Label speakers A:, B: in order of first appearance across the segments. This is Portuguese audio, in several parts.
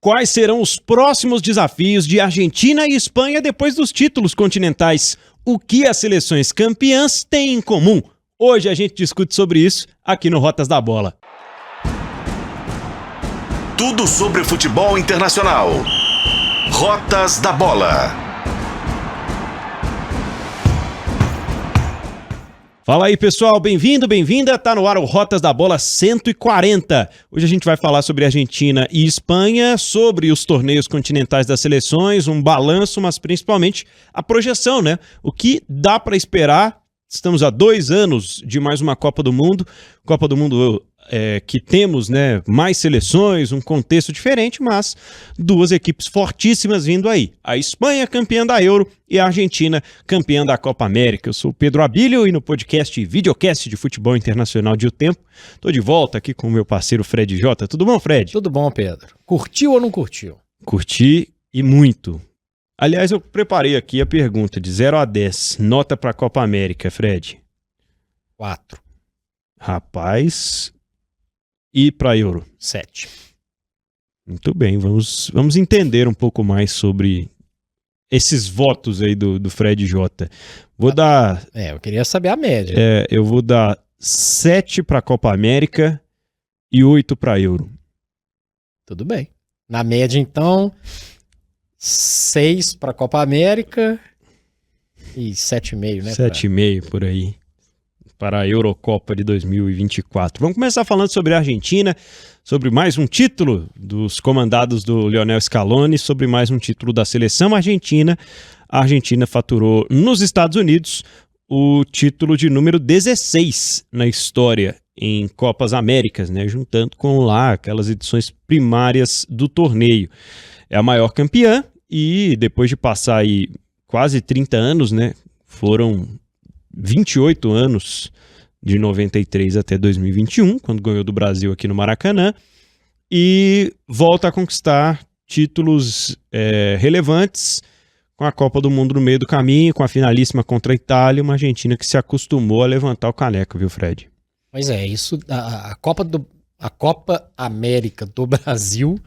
A: quais serão os próximos desafios de Argentina e Espanha depois dos títulos continentais. O que as seleções campeãs têm em comum? Hoje a gente discute sobre isso aqui no Rotas da Bola.
B: Tudo sobre futebol internacional. Rotas da Bola.
A: Fala aí, pessoal, bem-vindo, bem-vinda, tá no ar o Rotas da Bola 140. Hoje a gente vai falar sobre Argentina e Espanha, sobre os torneios continentais das seleções, um balanço, mas principalmente a projeção, né? O que dá para esperar? Estamos há 2 anos de mais uma Copa do Mundo que temos, né, mais seleções, um contexto diferente, mas 2 equipes fortíssimas vindo aí. A Espanha campeã da Euro e a Argentina campeã da Copa América. Eu sou o Pedro Abílio e no podcast Videocast de Futebol Internacional de O Tempo, tô de volta aqui com o meu parceiro Fred Jota. Tudo bom, Fred?
C: Tudo bom, Pedro. Curtiu ou não curtiu?
A: Curti e muito. Aliás, eu preparei aqui a pergunta de 0 a 10. Nota para a Copa América, Fred?
C: 4.
A: Rapaz... E para a Euro?
C: 7.
A: Muito bem, vamos entender um pouco mais sobre esses votos aí do Fred J. Vou dar...
C: eu queria saber a média.
A: Eu vou dar 7 para a Copa América e 8 para a Euro.
C: Tudo bem. Na média, então, 6 para a Copa América e 7,5, né?
A: 7,5 por aí. Para a Eurocopa de 2024. Vamos começar falando sobre a Argentina, sobre mais um título dos comandados do Lionel Scaloni, sobre mais um título da seleção argentina. A Argentina faturou nos Estados Unidos o título de número 16 na história em Copas Américas, né, juntando com lá aquelas edições primárias do torneio. É a maior campeã e depois de passar aí quase 30 anos, né, foram 28 anos, de 93 até 2021, quando ganhou do Brasil aqui no Maracanã, e volta a conquistar títulos relevantes, com a Copa do Mundo no meio do caminho, com a finalíssima contra a Itália, uma Argentina que se acostumou a levantar o caneco, viu, Fred?
C: Pois é, isso, a Copa América do Brasil,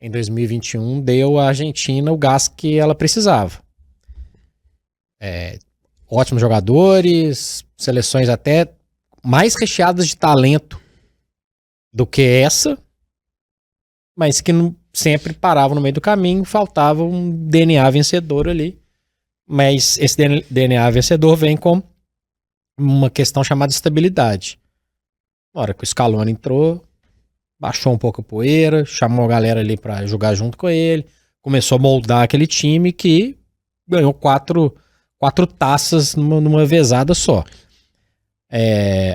C: em 2021, deu à Argentina o gás que ela precisava. Ótimos jogadores, seleções até mais recheadas de talento do que essa, mas que não, sempre paravam no meio do caminho, faltava um DNA vencedor ali. Mas esse DNA vencedor vem com uma questão chamada estabilidade. Na hora que o Scaloni entrou, baixou um pouco a poeira, chamou a galera ali para jogar junto com ele, começou a moldar aquele time que ganhou 4 taças numa vezada só.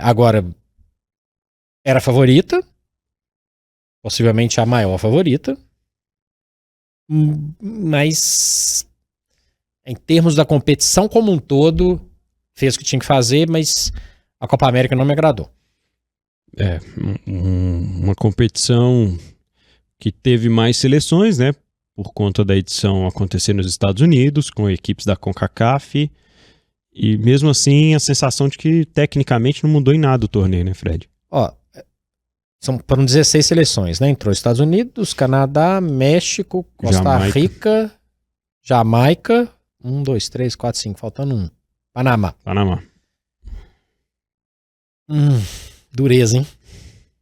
C: Agora, era favorita, possivelmente a maior favorita, mas em termos da competição como um todo, fez o que tinha que fazer, mas a Copa América não me agradou.
A: Uma competição que teve mais seleções, né? Por conta da edição acontecer nos Estados Unidos, com equipes da CONCACAF, e mesmo assim a sensação de que tecnicamente não mudou em nada o torneio, né, Fred?
C: Foram 16 seleções, né? Entrou Estados Unidos, Canadá, México, Costa Rica, Jamaica, 1, 2, 3, 4, 5, faltando 1. Panamá. Dureza, hein?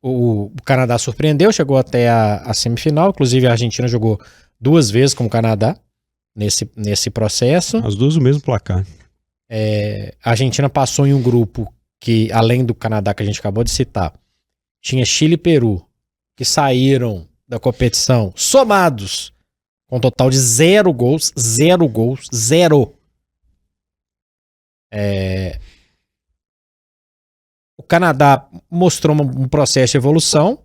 C: O Canadá surpreendeu, chegou até a semifinal, inclusive a Argentina jogou 2 vezes com o Canadá nesse processo.
A: As 2 o mesmo placar.
C: A Argentina passou em um grupo que, além do Canadá que a gente acabou de citar, tinha Chile e Peru, que saíram da competição somados com um total de 0 gols. O Canadá mostrou um processo de evolução.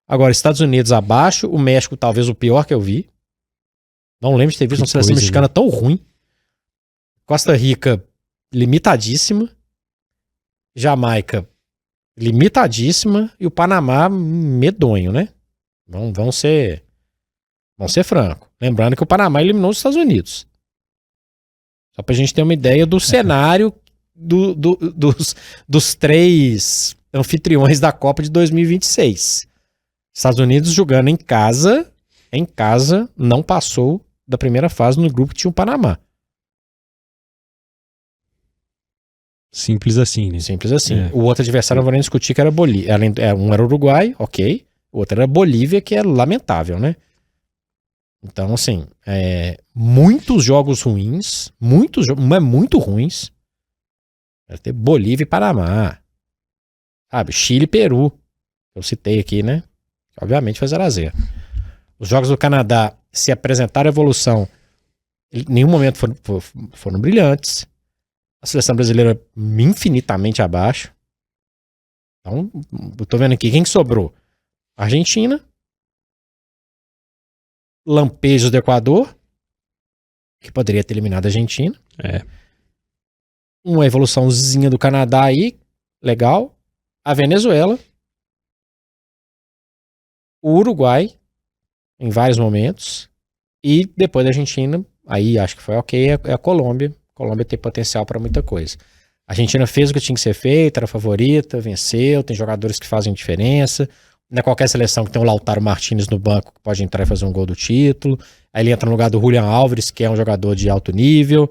C: Agora, Estados Unidos abaixo, o México talvez o pior que eu vi. Não lembro de ter visto uma seleção mexicana tão ruim. Costa Rica, limitadíssima. Jamaica, limitadíssima. E o Panamá, medonho, né? Vamos ser franco. Lembrando que o Panamá eliminou os Estados Unidos. Só pra gente ter uma ideia do cenário dos 3 anfitriões da Copa de 2026. Estados Unidos jogando em casa em casa, não passou da primeira fase no grupo que tinha o Panamá.
A: Simples assim, né?
C: Simples assim.
A: É.
C: O outro adversário, não vou nem discutir, que era Bolívia. Um era Uruguai, ok. O outro era Bolívia, que é lamentável, né? Então, assim, muitos jogos ruins, muito ruins. Vai ter Bolívia e Panamá. Sabe? Chile e Peru. Eu citei aqui, né? Obviamente foi 0-0. Os jogos do Canadá, se apresentaram evolução, em nenhum momento foram brilhantes. A seleção brasileira infinitamente abaixo. Então, eu tô vendo aqui, quem que sobrou? Argentina, lampejos do Equador, que poderia ter eliminado a Argentina. Uma evoluçãozinha do Canadá aí, legal. A Venezuela, o Uruguai, em vários momentos, e depois da Argentina, aí acho que foi ok, é a Colômbia. A Colômbia tem potencial para muita coisa. A Argentina fez o que tinha que ser feito, era a favorita, venceu, tem jogadores que fazem diferença. Não é qualquer seleção que tem o Lautaro Martínez no banco que pode entrar e fazer um gol do título. Aí ele entra no lugar do Julián Álvares, que é um jogador de alto nível.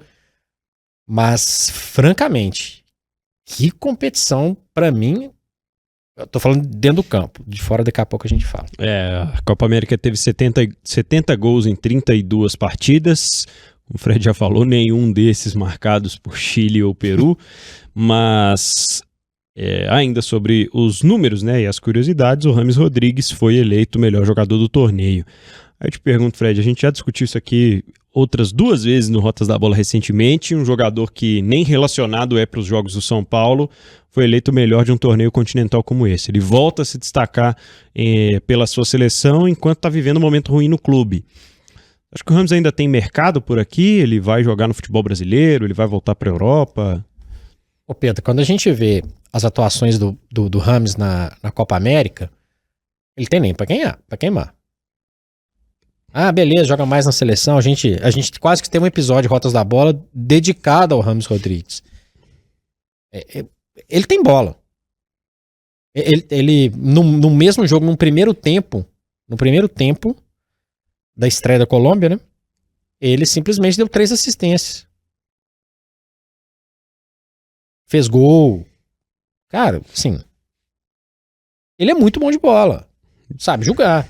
C: Mas, francamente, que competição, para mim, eu tô falando dentro do campo, de fora daqui a pouco a gente fala.
A: A Copa América teve 70 gols em 32 partidas. O Fred já falou, nenhum desses marcados por Chile ou Peru. Mas, ainda sobre os números, né, e as curiosidades, o James Rodrigues foi eleito o melhor jogador do torneio. Aí eu te pergunto, Fred, a gente já discutiu isso aqui outras 2 vezes no Rotas da Bola recentemente. Um jogador que nem relacionado para os jogos do São Paulo foi eleito o melhor de um torneio continental como esse. Ele volta a se destacar pela sua seleção enquanto está vivendo um momento ruim no clube. Acho que o James ainda tem mercado por aqui, ele vai jogar no futebol brasileiro, ele vai voltar para a Europa.
C: Ô Pedro, quando a gente vê as atuações do James na Copa América, ele tem nem para queimar. Ah, beleza, joga mais na seleção. A gente quase que tem um episódio de Rotas da Bola dedicado ao James Rodrigues. Ele tem bola. Ele no mesmo jogo, no primeiro tempo da estreia da Colômbia, né? Ele simplesmente deu 3 assistências. Fez gol. Cara, assim, ele é muito bom de bola. Sabe jogar.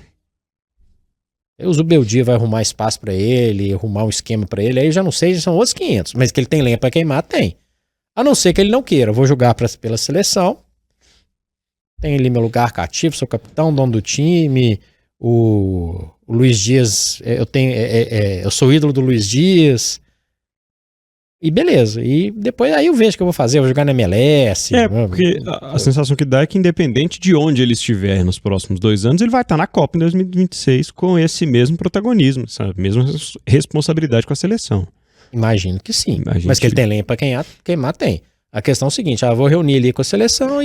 C: O Zubeldia vai arrumar espaço pra ele, arrumar um esquema pra ele, aí eu já não sei, são outros 500. Mas que ele tem lenha pra queimar, tem. A não ser que ele não queira. Eu vou jogar pela seleção. Tem ali meu lugar cativo, sou capitão, dono do time. O Luiz Dias, eu sou ídolo do Luiz Dias. E beleza. E depois aí eu vejo o que eu vou fazer. Eu vou jogar na MLS.
A: Porque a sensação que dá é que independente de onde ele estiver nos próximos 2 anos, ele vai estar na Copa em 2026 com esse mesmo protagonismo, essa mesma responsabilidade com a seleção.
C: Imagino que sim. Mas que ele tem lenha pra queimar, tem. A questão é o seguinte, eu vou reunir ali com a seleção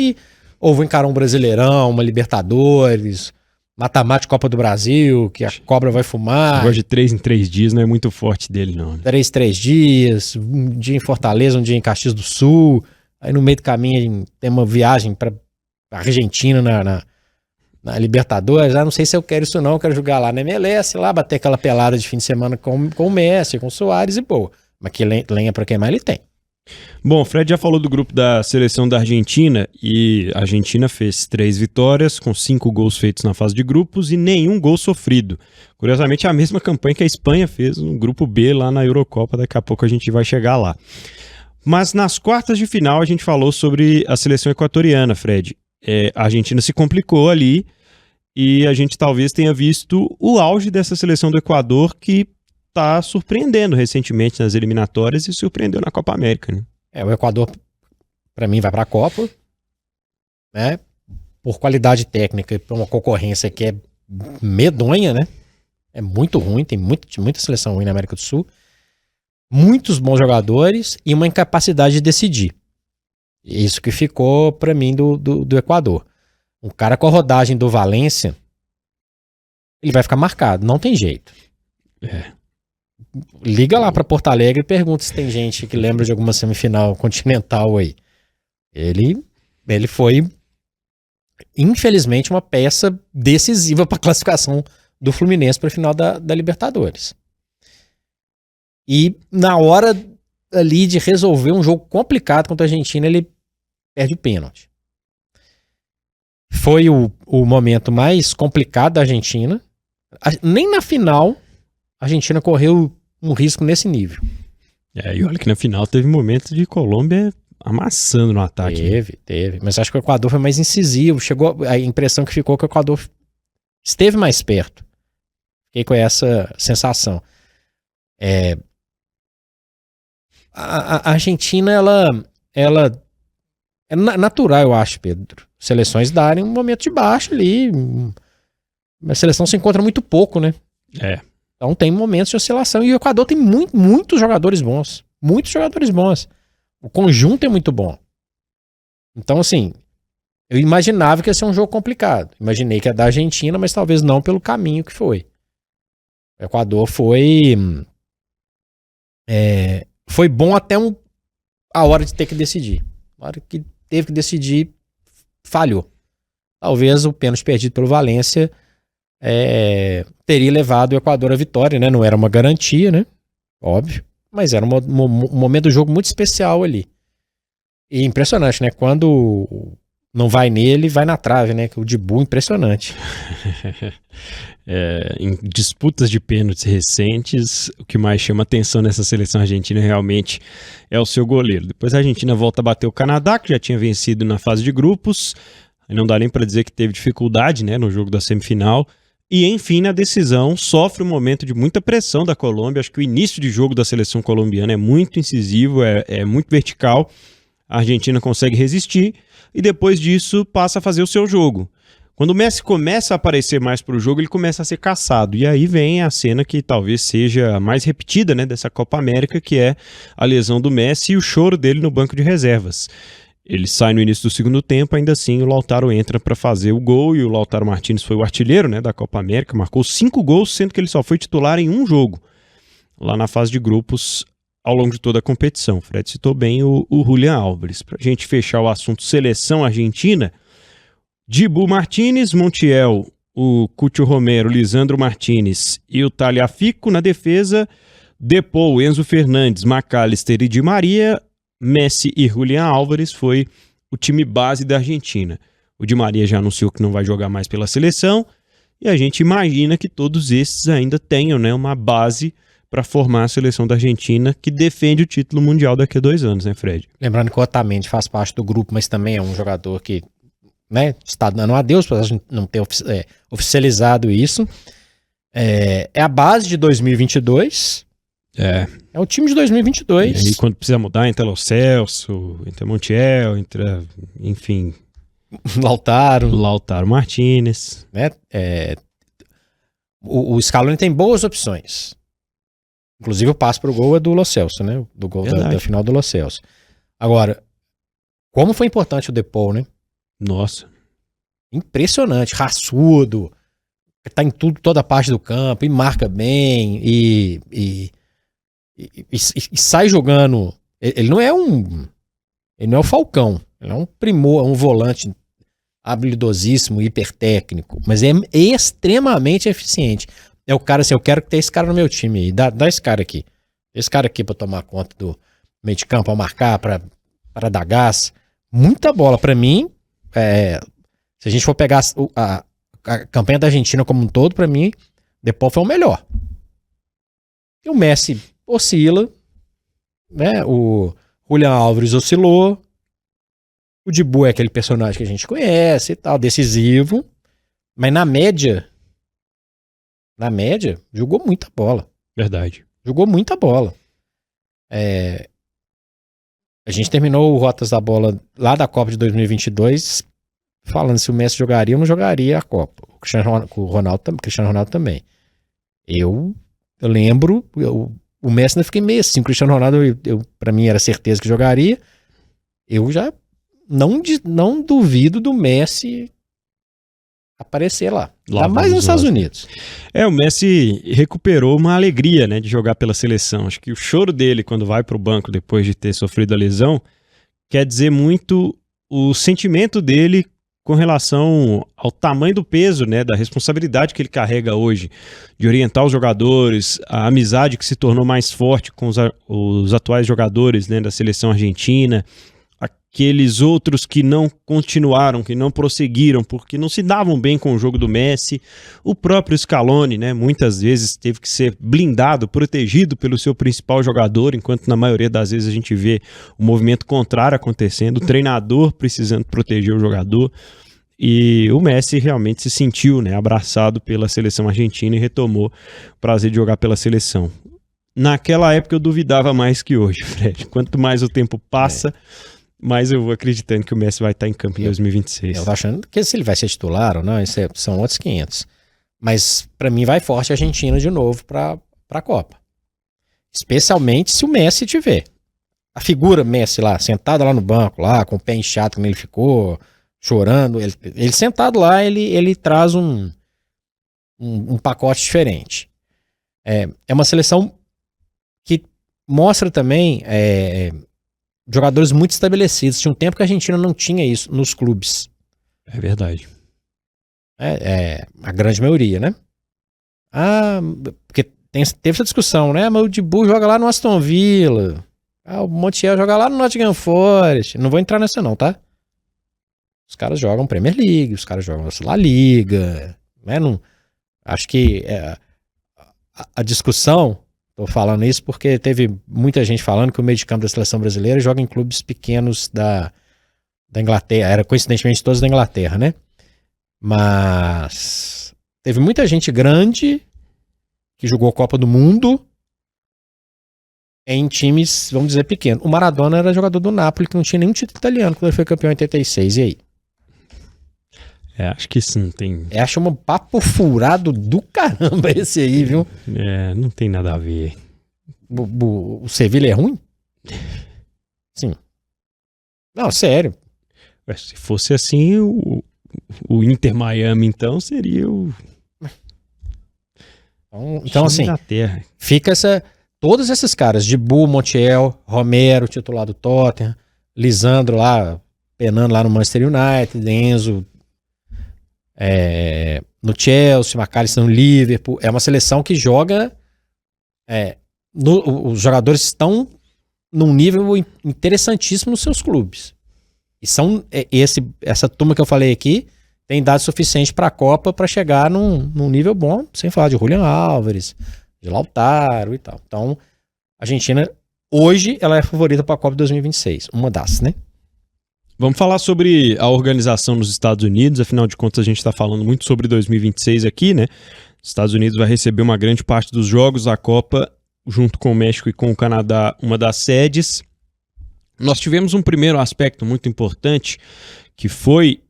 C: ou vou encarar um Brasileirão, uma Libertadores, mata-mata Copa do Brasil, que a cobra vai fumar.
A: Agora de 3 em 3 dias não é muito forte dele, não. Né?
C: 3 dias, um dia em Fortaleza, um dia em Caxias do Sul. Aí no meio do caminho tem uma viagem pra Argentina na Libertadores. Não sei se eu quero isso não, eu quero jogar lá na MLS, lá bater aquela pelada de fim de semana com o Messi, com o Soares e boa. Mas que lenha pra queimar ele tem.
A: Bom, o Fred já falou do grupo da seleção da Argentina e a Argentina fez 3 vitórias com 5 gols feitos na fase de grupos e nenhum gol sofrido. Curiosamente é a mesma campanha que a Espanha fez no grupo B lá na Eurocopa, daqui a pouco a gente vai chegar lá. Mas nas quartas de final a gente falou sobre a seleção equatoriana, Fred. A Argentina se complicou ali e a gente talvez tenha visto o auge dessa seleção do Equador que está surpreendendo recentemente nas eliminatórias e surpreendeu na Copa América, né?
C: O Equador, para mim, vai para a Copa, né? Por qualidade técnica e por uma concorrência que é medonha, né? É muito ruim, tem muita seleção ruim na América do Sul. Muitos bons jogadores e uma incapacidade de decidir. Isso que ficou para mim do Equador. Um cara com a rodagem do Valência, ele vai ficar marcado, não tem jeito. Liga lá para Porto Alegre e pergunta se tem gente que lembra de alguma semifinal continental aí. Ele foi, infelizmente, uma peça decisiva para a classificação do Fluminense para a final da Libertadores. E na hora ali de resolver um jogo complicado contra a Argentina, ele perde o pênalti. Foi o momento mais complicado da Argentina. Nem na final a Argentina correu um risco nesse nível.
A: E olha que na final teve momentos de Colômbia amassando no ataque.
C: Teve. Mas acho que o Equador foi mais incisivo. Chegou a impressão que ficou que o Equador esteve mais perto. Fiquei com essa sensação. A Argentina, ela é natural, eu acho, Pedro. Seleções darem um momento de baixo ali. A seleção se encontra muito pouco, né? Então tem momentos de oscilação. E o Equador tem muitos jogadores bons. Muitos jogadores bons. O conjunto é muito bom. Então, assim, eu imaginava que ia ser um jogo complicado. Imaginei que ia dar a Argentina, mas talvez não pelo caminho que foi. O Equador foi bom até a hora de ter que decidir. A hora que teve que decidir, falhou. Talvez o pênalti perdido pelo Valência teria levado o Equador à vitória, né? Não era uma garantia, né? Óbvio. Mas era um momento do jogo muito especial ali. E impressionante, né? Quando não vai nele, vai na trave, né? O Dibu, impressionante.
A: Em disputas de pênaltis recentes, o que mais chama atenção nessa seleção argentina realmente é o seu goleiro. Depois a Argentina volta a bater o Canadá, que já tinha vencido na fase de grupos. Não dá nem para dizer que teve dificuldade, né, no jogo da semifinal. E, enfim, na decisão, sofre um momento de muita pressão da Colômbia. Acho que o início de jogo da seleção colombiana é muito incisivo, é muito vertical. A Argentina consegue resistir e depois disso passa a fazer o seu jogo. Quando o Messi começa a aparecer mais para o jogo, ele começa a ser caçado. E aí vem a cena que talvez seja a mais repetida, né, dessa Copa América, que é a lesão do Messi e o choro dele no banco de reservas. Ele sai no início do segundo tempo, ainda assim o Lautaro entra para fazer o gol e o Lautaro Martínez foi o artilheiro, né, da Copa América, marcou 5 gols, sendo que ele só foi titular em um jogo, lá na fase de grupos, ao longo de toda a competição. O Fred citou bem o Julián Álvares. Para a gente fechar o assunto seleção argentina, Dibu Martínez, Montiel, o Cucho Romero, Lisandro Martínez e o Tagliafico na defesa, Depou, Enzo Fernandes, McAllister e Di Maria. Messi e Julián Álvares foi o time base da Argentina. O Di Maria já anunciou que não vai jogar mais pela seleção e a gente imagina que todos esses ainda tenham, né, uma base para formar a seleção da Argentina que defende o título mundial daqui a 2 anos, né, Fred?
C: Lembrando que o Otamendi faz parte do grupo, mas também é um jogador que, né, está dando adeus para não ter oficializado isso. É a base de 2022. É o time de 2022.
A: E aí, quando precisa mudar, entra Lo Celso, entra Montiel, entra, enfim... Lautaro Martínez.
C: Né? O Scaloni tem boas opções. Inclusive o passe pro gol é do Lo Celso, né? Do gol da final do Lo Celso. Agora, como foi importante o Depou, né?
A: Nossa.
C: Impressionante, raçudo. Tá em toda parte do campo e marca bem e sai jogando. Ele não é o Falcão. Ele é um primor, um volante habilidosíssimo, hipertécnico, mas é extremamente eficiente. É o cara assim, eu quero que tenha esse cara no meu time aí. Dá esse cara aqui. Esse cara aqui pra tomar conta do meio de campo, pra marcar, pra dar gás. Muita bola. Pra mim, se a gente for pegar a campanha da Argentina como um todo, pra mim, Depou foi o melhor. E o Messi oscila, né? O Julián Álvares oscilou. O Dibu é aquele personagem que a gente conhece e tal, decisivo. Mas na média, jogou muita bola.
A: Verdade.
C: Jogou muita bola. A gente terminou o Rotas da Bola lá da Copa de 2022 falando se o Messi jogaria ou não jogaria a Copa. O Cristiano Ronaldo também. Eu lembro, o Messi ainda fiquei meio assim. O Cristiano Ronaldo, pra mim era certeza que jogaria. Eu já não duvido do Messi aparecer lá. Ainda mais nos Estados Unidos.
A: O Messi recuperou uma alegria, né, de jogar pela seleção. Acho que o choro dele quando vai pro banco depois de ter sofrido a lesão quer dizer muito o sentimento dele com relação ao tamanho do peso, né, da responsabilidade que ele carrega hoje, de orientar os jogadores, a amizade que se tornou mais forte com os atuais jogadores, né, da seleção argentina, aqueles outros que não continuaram, que não prosseguiram, porque não se davam bem com o jogo do Messi. O próprio Scaloni, né, muitas vezes teve que ser blindado, protegido pelo seu principal jogador, enquanto na maioria das vezes a gente vê o movimento contrário acontecendo, o treinador precisando proteger o jogador. E o Messi realmente se sentiu, né, abraçado pela seleção argentina e retomou o prazer de jogar pela seleção. Naquela época eu duvidava mais que hoje, Fred. Quanto mais o tempo passa, mas eu vou acreditando que o Messi vai estar em campo em 2026.
C: Eu tô achando que se ele vai ser titular ou não, são outros 500. Mas pra mim vai forte a Argentina de novo pra Copa. Especialmente se o Messi tiver. A figura Messi lá, sentado lá no banco, lá com o pé inchado como ele ficou, chorando. Ele sentado lá, ele traz um pacote diferente. É uma seleção que mostra também... jogadores muito estabelecidos. Tinha um tempo que a Argentina não tinha isso nos clubes.
A: É verdade.
C: A grande maioria, né? Porque teve essa discussão, né? Mas o Dibu joga lá no Aston Villa. O Montiel joga lá no Nottingham Forest. Não vou entrar nessa não, tá? Os caras jogam Premier League, os caras jogam La Liga. Né? Não, acho que a discussão... Tô falando isso porque teve muita gente falando que o meio de campo da seleção brasileira joga em clubes pequenos da Inglaterra. Era coincidentemente todos da Inglaterra, né? Mas teve muita gente grande que jogou Copa do Mundo em times, vamos dizer, pequenos. O Maradona era jogador do Napoli, que não tinha nenhum título italiano quando ele foi campeão em 86. E aí?
A: Acho que isso não tem...
C: Acho um papo furado do caramba esse aí, viu?
A: Não tem nada a ver.
C: O Sevilha é ruim? Sim. Não, sério.
A: Se fosse assim, o Inter Miami, então, seria o...
C: Então assim, fica todos esses caras, Dibu, Montiel, Romero, titular do Tottenham, Lisandro lá, penando lá no Manchester United, Enzo... no Chelsea, McAllister no Liverpool. É uma seleção que joga os jogadores estão num nível interessantíssimo nos seus clubes e são essa turma que eu falei aqui tem idade suficiente para a Copa para chegar num nível bom, sem falar de Julián Álvares, de Lautaro e tal. Então a Argentina hoje ela é a favorita para a Copa 2026, uma das, né?
A: Vamos falar sobre a organização nos Estados Unidos, afinal de contas a gente está falando muito sobre 2026 aqui, né? Os Estados Unidos vai receber uma grande parte dos jogos da Copa, junto com o México e com o Canadá, uma das sedes. Nós tivemos um primeiro aspecto muito importante, que foi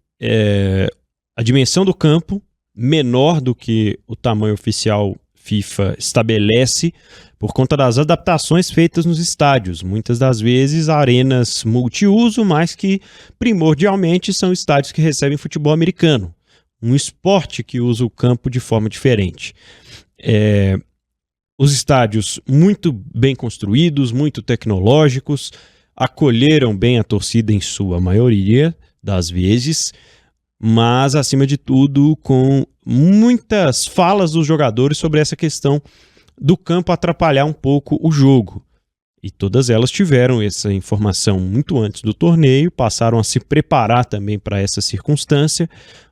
A: a dimensão do campo, menor do que o tamanho oficial FIFA estabelece, por conta das adaptações feitas nos estádios. Muitas das vezes arenas multiuso, mas que primordialmente são estádios que recebem futebol americano. Um esporte que usa o campo de forma diferente. Os estádios muito bem construídos, muito tecnológicos, acolheram bem a torcida em sua maioria das vezes, mas acima de tudo com muitas falas dos jogadores sobre essa questão do campo atrapalhar um pouco o jogo. E todas elas tiveram essa informação muito antes do torneio, passaram a se preparar também para essa circunstância.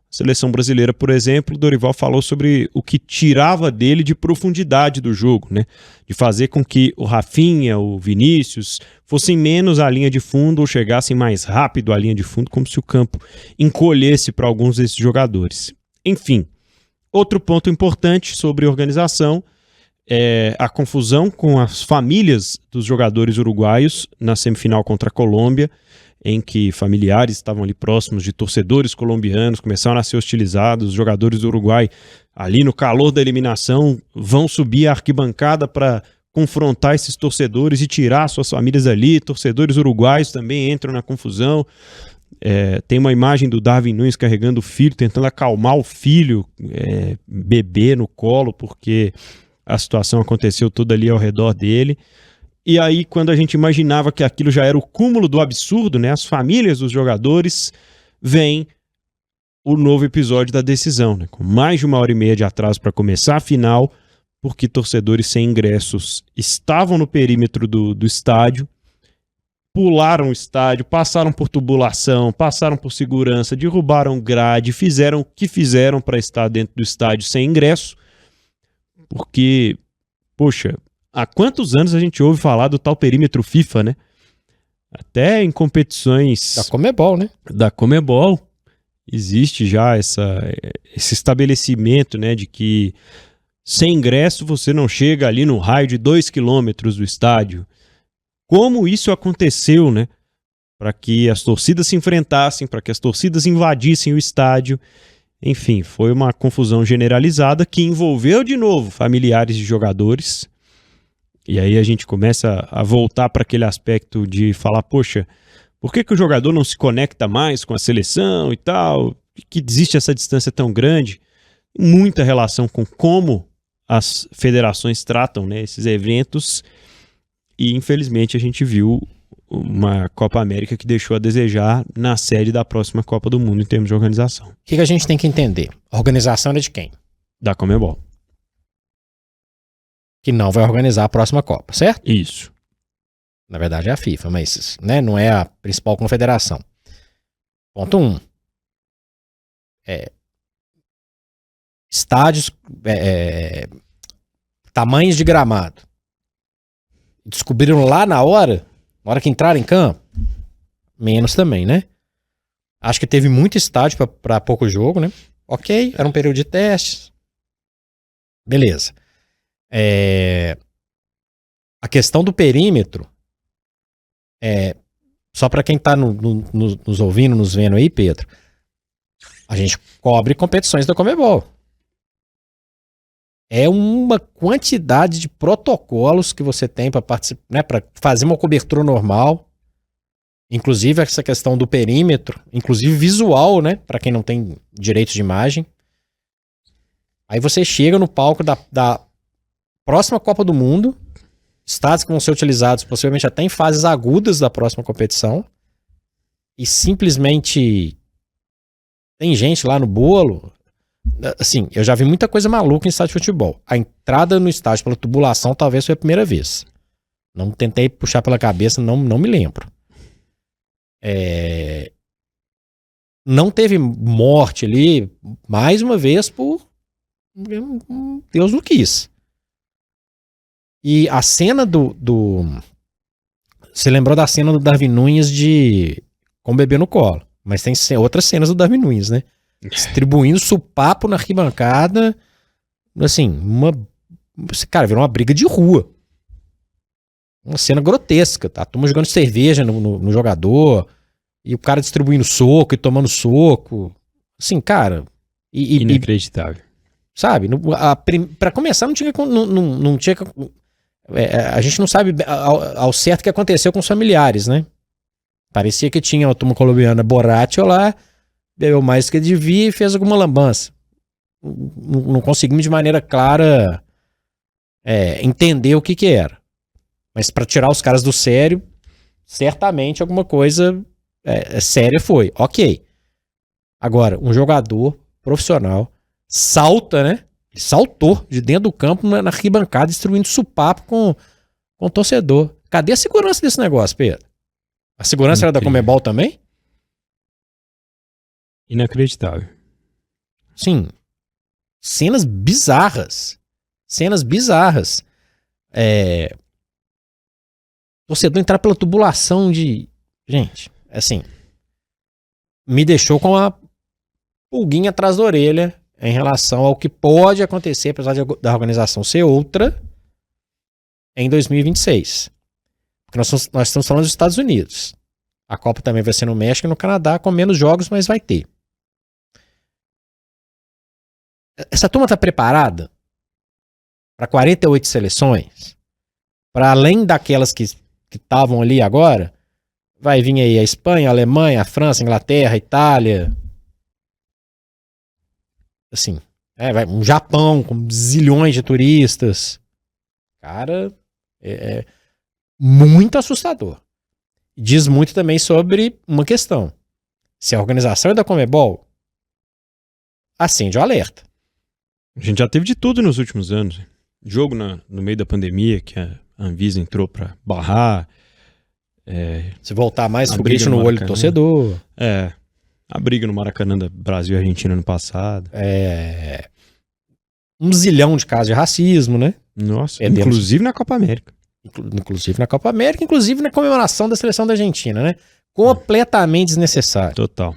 A: A seleção brasileira, por exemplo, Dorival falou sobre o que tirava dele de profundidade do jogo, né? De fazer com que o Rafinha, o Vinícius, fossem menos à linha de fundo ou chegassem mais rápido à linha de fundo, como se o campo encolhesse para alguns desses jogadores. Enfim, outro ponto importante sobre organização é a confusão com as famílias dos jogadores uruguaios na semifinal contra a Colômbia, em que familiares estavam ali próximos de torcedores colombianos, começaram a ser hostilizados. Os jogadores do Uruguai, ali no calor da eliminação, vão subir a arquibancada para confrontar esses torcedores e tirar suas famílias dali. Torcedores uruguaios também entram na confusão. Tem uma imagem do Darwin Núñez carregando o filho, tentando acalmar o filho, bebê no colo, porque a situação aconteceu toda ali ao redor dele. E aí, quando a gente imaginava que aquilo já era o cúmulo do absurdo, né? As famílias dos jogadores vêm o novo episódio da decisão, né? Com mais de 1h30 de atraso para começar a final, porque torcedores sem ingressos estavam no perímetro do estádio, pularam o estádio, passaram por tubulação, passaram por segurança, derrubaram grade, fizeram o que fizeram para estar dentro do estádio sem ingresso, porque, poxa, há quantos anos a gente ouve falar do tal perímetro FIFA, né? Até em competições
C: Da Conmebol, né?
A: da Conmebol existe já esse estabelecimento, né, de que sem ingresso você não chega ali no raio de 2 quilômetros do estádio. Como isso aconteceu, né? Para que as torcidas se enfrentassem, para que as torcidas invadissem o estádio. Enfim, foi uma confusão generalizada que envolveu de novo familiares de jogadores. E aí a gente começa a voltar para aquele aspecto de falar, poxa, por que o jogador não se conecta mais com a seleção e tal? Que existe essa distância tão grande? Muita relação com como as federações tratam, né, esses eventos. E infelizmente a gente viu uma Copa América que deixou a desejar na sede da próxima Copa do Mundo em termos de organização.
C: O que a gente tem que entender? A organização é de quem?
A: Da Conmebol.
C: Que não vai organizar a próxima Copa, certo?
A: Isso.
C: Na verdade é a FIFA, mas, né, não é a principal confederação. Ponto 1. Estádios, tamanhos de gramado. Descobriram lá na hora que entraram em campo? Menos também, né? Acho que teve muito estádio para pouco jogo, né? Ok, era um período de testes. Beleza. A questão do perímetro, só para quem tá nos ouvindo, nos vendo aí, Pedro, a gente cobre competições da Conmebol. É uma quantidade de protocolos que você tem para participar, né, para fazer uma cobertura normal, inclusive essa questão do perímetro, inclusive visual, né, para quem não tem direitos de imagem. Aí você chega no palco da próxima Copa do Mundo, estádios que vão ser utilizados possivelmente até em fases agudas da próxima competição, e simplesmente tem gente lá no bolo. Assim, eu já vi muita coisa maluca em estádio de futebol. A entrada no estádio pela tubulação talvez foi a primeira vez. Não tentei puxar pela cabeça, não me lembro. Não teve morte ali, mais uma vez, por Deus não quis. E a cena você lembrou da cena do Darwin Núñez com o bebê no colo. Mas tem outras cenas do Darwin Núñez, né? Distribuindo supapo na arquibancada. Assim, cara, virou uma briga de rua. Uma cena grotesca, tá? A turma jogando cerveja no jogador, e o cara distribuindo soco e tomando soco. Assim, cara.
A: Inacreditável.
C: Sabe? Pra começar, não tinha. A gente não sabe ao certo o que aconteceu com os familiares, né? Parecia que tinha uma turma colombiana borracha lá, bebeu mais do que devia e fez alguma lambança. Não conseguimos de maneira clara entender o que era. Mas para tirar os caras do sério, certamente alguma coisa séria foi. Ok. Agora, um jogador profissional salta, né? Ele saltou de dentro do campo na arquibancada, distribuindo supapo com o torcedor. Cadê a segurança desse negócio, Pedro? A segurança era da Conmebol também?
A: Inacreditável.
C: Sim. Cenas bizarras. Torcedor entrar pela tubulação de... Gente, assim... Me deixou com a pulguinha atrás da orelha em relação ao que pode acontecer, apesar da organização ser outra, em 2026. Porque nós estamos falando dos Estados Unidos. A Copa também vai ser no México e no Canadá, com menos jogos, mas vai ter. Essa turma está preparada para 48 seleções? Para além daquelas que estavam ali agora, vai vir aí a Espanha, a Alemanha, a França, a Inglaterra, a Itália. Assim, vai um Japão com zilhões de turistas. Cara, muito assustador. Diz muito também sobre uma questão. Se a organização é da Conmebol, acende o alerta.
A: A gente já teve de tudo nos últimos anos. Jogo no meio da pandemia, que a Anvisa entrou para barrar.
C: Se voltar mais
A: A
C: foguete
A: briga no
C: no olho do
A: Maracanã.
C: torcedor.
A: A briga no Maracanã da Brasil e Argentina no passado.
C: Um zilhão de casos de racismo, né?
A: Nossa,
C: Perdemos.
A: inclusive na Copa América.
C: Inclusive na Copa América, inclusive na comemoração da seleção da Argentina, né? Completamente desnecessário.
A: Total.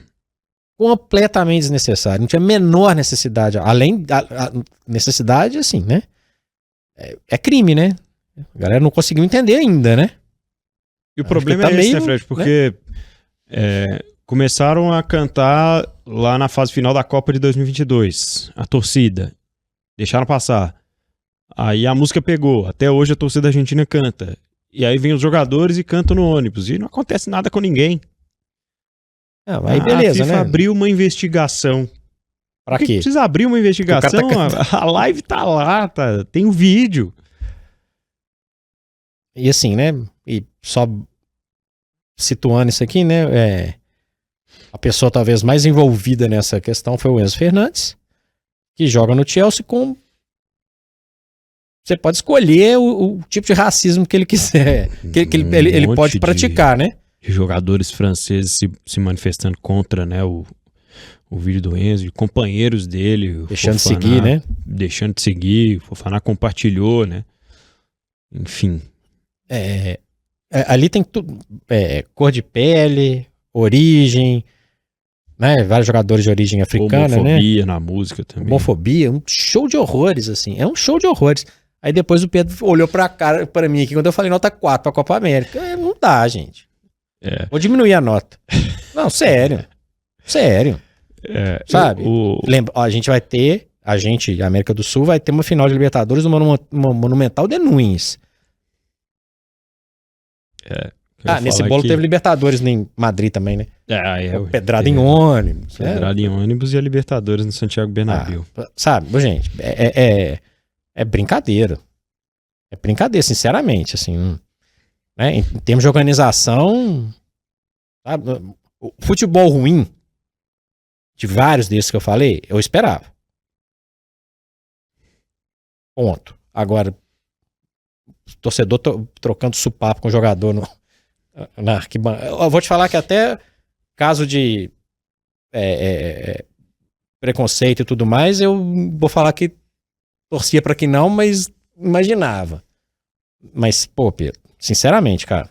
C: Completamente desnecessário. Não tinha a menor necessidade. Além da necessidade, assim, né? É crime, né? A galera não conseguiu entender ainda, né?
A: E o
C: Acho
A: problema
C: que tá
A: é esse,
C: meio,
A: né, Fred? Porque começaram a cantar lá na fase final da Copa de 2022. A torcida. Deixaram passar. Aí a música pegou. Até hoje a torcida argentina canta. E aí vem os jogadores e cantam no ônibus. E não acontece nada com ninguém.
C: Aí beleza,
A: a FIFA
C: né?
A: abriu uma investigação.
C: Pra
A: Por que
C: quê?
A: precisa abrir uma investigação?
C: Porque o cara
A: A live tá lá, tem o vídeo.
C: E assim, né? E só situando isso aqui, né? A pessoa talvez mais envolvida nessa questão foi o Enzo Fernandes, que joga no Chelsea com... Você pode escolher o tipo de racismo que ele quiser, que ele
A: monte
C: pode praticar, né?
A: De jogadores franceses se manifestando contra, né, o vídeo do Enzo, de companheiros dele.
C: Deixando de
A: Fofana
C: seguir, né?
A: Deixando de seguir, o Fofana compartilhou, né? Enfim.
C: Ali tem tudo, cor de pele, origem, né? Vários jogadores de origem africana, né?
A: Homofobia na música também.
C: Homofobia, um show de horrores, assim. É um show de horrores. Aí depois o Pedro olhou pra mim aqui quando eu falei nota 4 pra Copa América. Não dá, gente. Vou diminuir a nota. Não, sério. Sério. Sabe? Lembra, ó, a América do Sul, vai ter uma final de Libertadores no Monumental de Nunes. Nesse bolo teve Libertadores em Madrid também, né? Pedrada em ônibus.
A: Pedrada em ônibus e a Libertadores no Santiago Bernabéu.
C: Sabe, gente, é brincadeira. É brincadeira, sinceramente, assim. Né? Em termos de organização, sabe? O futebol ruim, de vários desses que eu falei, eu esperava. Ponto. Agora, torcedor trocando supapo com o jogador na arquibancada. Eu vou te falar que até caso de preconceito e tudo mais, eu vou falar que torcia pra que não, mas imaginava. Mas, pô, Pedro, sinceramente, cara,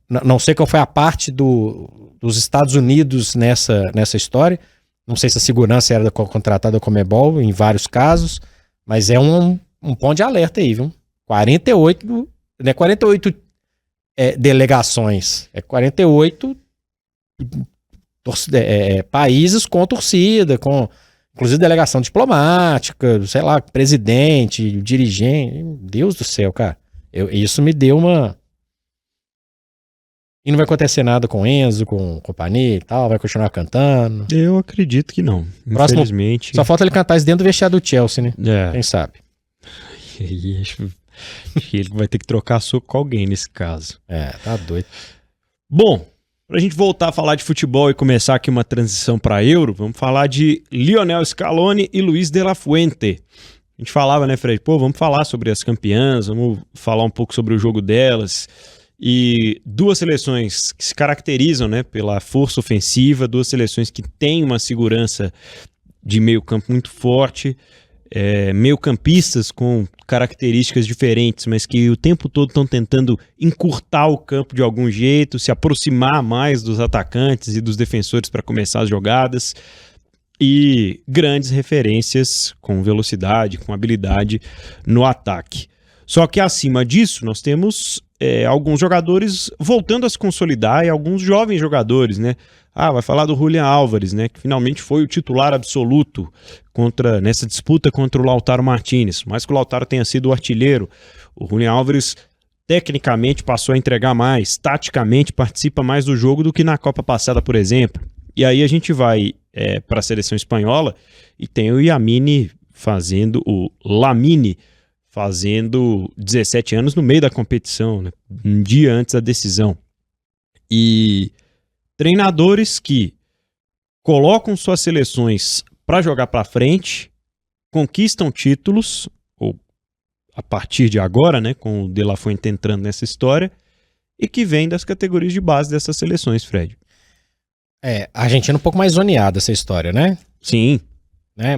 C: não sei qual foi a parte dos Estados Unidos nessa história. Não sei se a segurança era contratada como Comebol em vários casos, mas é um ponto de alerta aí, viu? 48, não é 48 delegações, é 48 países com torcida, com inclusive delegação diplomática, sei lá, presidente, dirigente. Deus do céu, cara. Isso me deu uma... E não vai acontecer nada com o Enzo, com companhia e tal, vai continuar cantando.
A: Eu acredito que não.
C: Próximo,
A: infelizmente.
C: só falta ele cantar isso dentro do vestiário do Chelsea, né? Quem sabe?
A: E acho que ele vai ter que trocar soco com alguém nesse caso.
C: Tá doido.
A: Bom, pra gente voltar a falar de futebol e começar aqui uma transição pra Euro, vamos falar de Lionel Scaloni e Luis de la Fuente. A gente falava, né, Fred? Vamos falar sobre as campeãs, vamos falar um pouco sobre o jogo delas. E duas seleções que se caracterizam, né, pela força ofensiva, duas seleções que têm uma segurança de meio campo muito forte, meio-campistas com características diferentes, mas que o tempo todo estão tentando encurtar o campo de algum jeito, se aproximar mais dos atacantes e dos defensores para começar as jogadas, e grandes referências com velocidade, com habilidade no ataque. Só que acima disso nós temos alguns jogadores voltando a se consolidar e alguns jovens jogadores, né? Vai falar do Julián Álvares, né? Que finalmente foi o titular absoluto nessa disputa contra o Lautaro Martínez. Mais que o Lautaro tenha sido o artilheiro, o Julián Álvares tecnicamente passou a entregar mais, taticamente participa mais do jogo do que na Copa passada, por exemplo. E aí a gente vai para a seleção espanhola e tem o Lamine fazendo 17 anos no meio da competição, né? Um dia antes da decisão. E treinadores que colocam suas seleções para jogar para frente, conquistam títulos, ou a partir de agora, né, com o De La Fuente entrando nessa história, e que vem das categorias de base dessas seleções, Fred.
C: A Argentina é um pouco mais zoneada essa história, né?
A: Sim.
C: Né?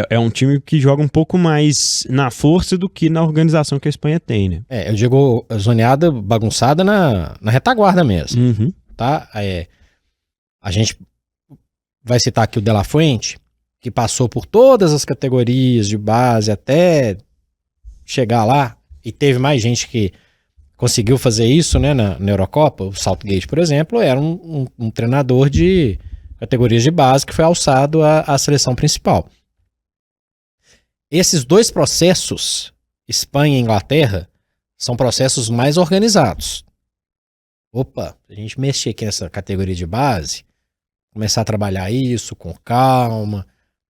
A: É um time que joga um pouco mais na força do que na organização que a Espanha tem, né?
C: Eu digo zoneada, bagunçada na retaguarda mesmo,
A: Uhum.
C: tá? A gente vai citar aqui o De La Fuente, que passou por todas as categorias de base até chegar lá, e teve mais gente que conseguiu fazer isso, né, na Eurocopa. O Southgate, por exemplo, era um treinador de categorias de base que foi alçado à seleção principal. Esses dois processos, Espanha e Inglaterra, são processos mais organizados. Opa, a gente mexer aqui nessa categoria de base, começar a trabalhar isso com calma,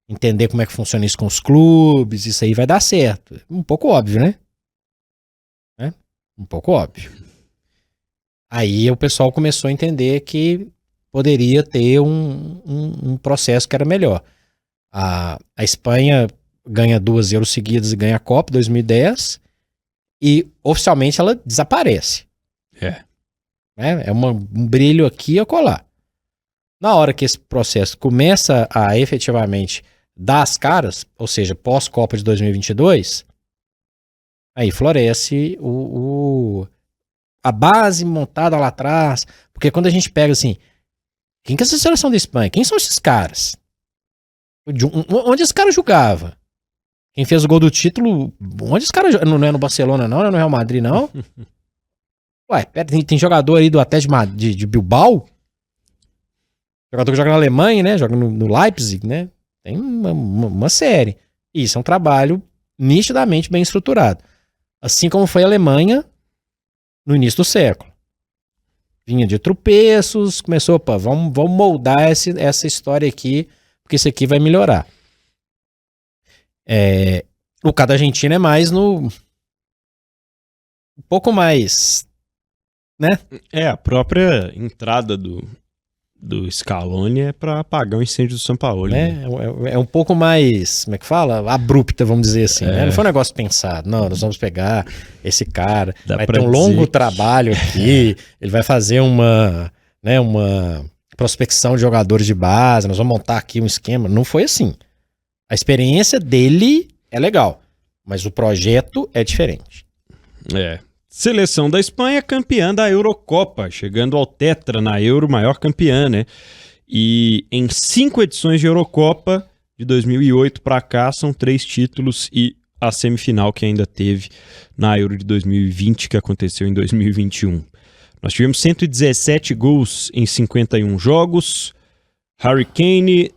C: entender como é que funciona isso com os clubes, isso aí vai dar certo. Um pouco óbvio, né? Um pouco óbvio. Aí o pessoal começou a entender que poderia ter um processo que era melhor. A Espanha ganha 2 Euros seguidas e ganha a Copa 2010 e oficialmente ela desaparece. É um brilho aqui e acolá. Na hora que esse processo começa a efetivamente dar as caras, ou seja, pós-Copa de 2022, aí floresce a base montada lá atrás. Porque quando a gente pega assim, quem que é essa seleção da Espanha? Quem são esses caras? Onde esse cara jogava? Quem fez o gol do título, onde esse cara jogava? Não é no Barcelona não é no Real Madrid não? Ué, pera, tem jogador aí do Atlético de Bilbao? Jogador que joga na Alemanha, né? Joga no Leipzig, né? Tem uma série. Isso é um trabalho nitidamente bem estruturado. Assim como foi a Alemanha no início do século. Vinha de tropeços, começou, opa, vamos moldar essa história aqui, porque isso aqui vai melhorar. O caso da Argentina é mais um pouco mais, né?
A: A própria entrada do Scaloni é para apagar o incêndio do Sampaoli.
C: Né? É um pouco mais, como é que fala? Abrupta, vamos dizer assim. Né? Não foi um negócio pensado. Não, nós vamos pegar esse cara, vai ter um longo trabalho aqui, ele vai fazer uma prospecção de jogadores de base, nós vamos montar aqui um esquema. Não foi assim. A experiência dele é legal, mas o projeto é diferente.
A: Seleção da Espanha campeã da Eurocopa, chegando ao tetra na Euro, maior campeã, né? E em 5 edições de Eurocopa, de 2008 para cá, são 3 títulos e a semifinal que ainda teve na Euro de 2020, que aconteceu em 2021. Nós tivemos 117 gols em 51 jogos. Harry Kane,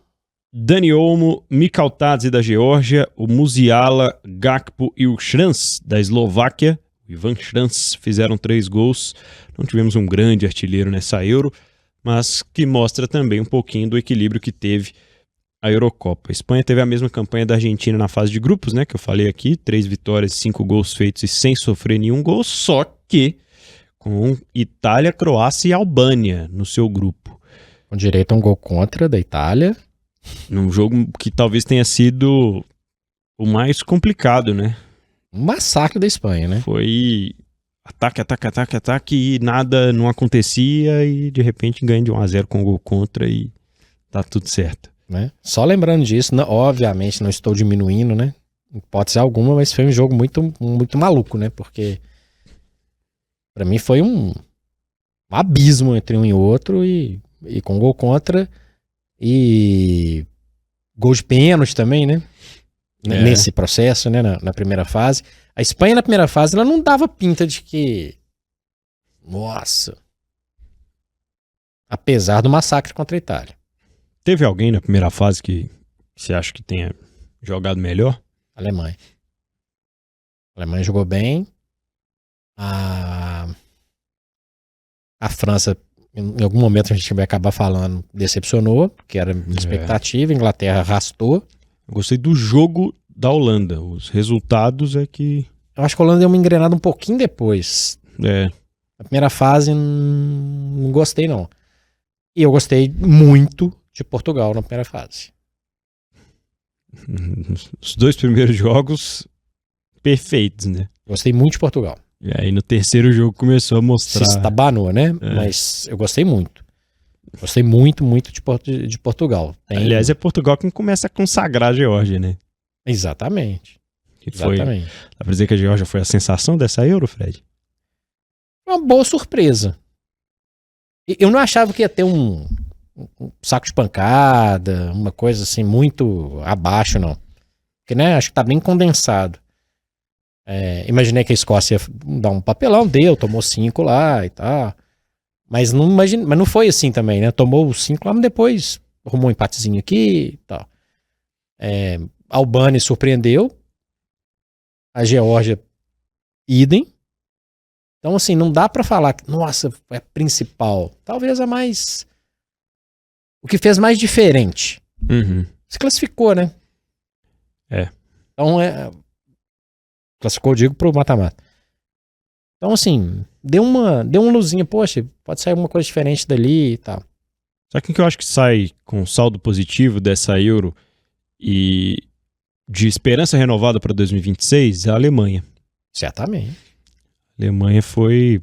A: Dani Olmo, Mikal Tadze da Geórgia, o Musiala, Gakpo e o Šranc da Eslováquia. Ivan Šranc fizeram 3 gols. Não tivemos um grande artilheiro nessa Euro, mas que mostra também um pouquinho do equilíbrio que teve a Eurocopa. A Espanha teve a mesma campanha da Argentina na fase de grupos, né, que eu falei aqui, 3 vitórias, 5 gols feitos e sem sofrer nenhum gol, só que com Itália, Croácia e Albânia no seu grupo.
C: Com direito a um gol contra da Itália.
A: Num jogo que talvez tenha sido o mais complicado, né?
C: Um massacre da Espanha, né?
A: Foi ataque e nada não acontecia e de repente ganha de 1-0 com gol contra e tá tudo certo.
C: Né? Só lembrando disso, obviamente não estou diminuindo, né? Hipótese alguma, mas foi um jogo muito, muito maluco, né? Porque pra mim foi um abismo entre um e outro e com gol contra e gol de pênalti também, né? Nesse processo, né? Na primeira fase. A Espanha na primeira fase, ela não dava pinta de que... Nossa! Apesar do massacre contra a Itália.
A: Teve alguém na primeira fase que você acha que tenha jogado melhor?
C: Alemanha. A Alemanha jogou bem. A França, em algum momento a gente vai acabar falando, decepcionou, porque era expectativa. A Inglaterra arrastou.
A: Eu gostei do jogo da Holanda. Os resultados é que...
C: Eu acho que a Holanda deu uma engrenada um pouquinho depois. Na primeira fase, não gostei, não. E eu gostei muito de Portugal na primeira fase.
A: Os 2 primeiros jogos perfeitos, né?
C: Gostei muito de Portugal.
A: E aí no terceiro jogo começou a mostrar...
C: Se estabanou, né? Mas eu gostei muito. Gostei muito, muito de Portugal.
A: Aliás, é Portugal quem começa a consagrar a Geórgia, né?
C: Exatamente.
A: Que foi...
C: Exatamente.
A: Dá pra dizer que a Geórgia foi a sensação dessa Euro, Fred?
C: Uma boa surpresa. Eu não achava que ia ter um saco de pancada, uma coisa assim muito abaixo, não. Porque, né, acho que tá bem condensado. Imaginei que a Escócia ia dar um papelão, tomou 5 lá e tal. Mas não foi assim também, né? Tomou os 5 lá, mas depois arrumou um empatezinho aqui e tal. A Albânia surpreendeu. A Geórgia, idem. Então, assim, não dá pra falar que, nossa, é a principal. Talvez a mais... O que fez mais diferente. Se classificou, né? Então, classificou, eu digo, pro mata-mata. Então, assim, deu uma luzinha. Poxa, pode sair alguma coisa diferente dali e tal.
A: Sabe quem que eu acho que sai com saldo positivo dessa Euro e de esperança renovada para 2026? É a Alemanha.
C: Certamente.
A: A Alemanha foi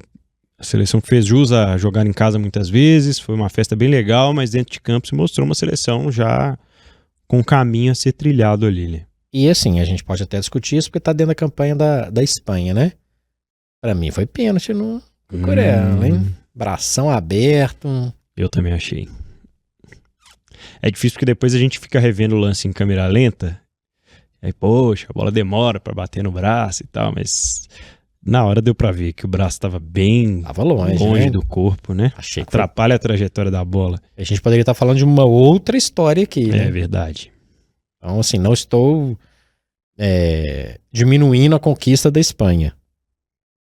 A: a seleção que fez jus a jogar em casa muitas vezes, foi uma festa bem legal, mas dentro de campo se mostrou uma seleção já com um caminho a ser trilhado ali, né?
C: E assim, a gente pode até discutir isso porque tá dentro da campanha da Espanha, né? Pra mim foi pênalti no coreano, hein? Bração aberto.
A: Eu também achei. É difícil porque depois a gente fica revendo o lance em câmera lenta, aí, poxa, a bola demora pra bater no braço e tal, mas... Na hora deu pra ver que o braço tava bem longe
C: né?
A: do corpo, né?
C: Achei que
A: atrapalha a trajetória da bola.
C: A gente poderia estar falando de uma outra história aqui, né?
A: É verdade.
C: Então, assim, não estou diminuindo a conquista da Espanha.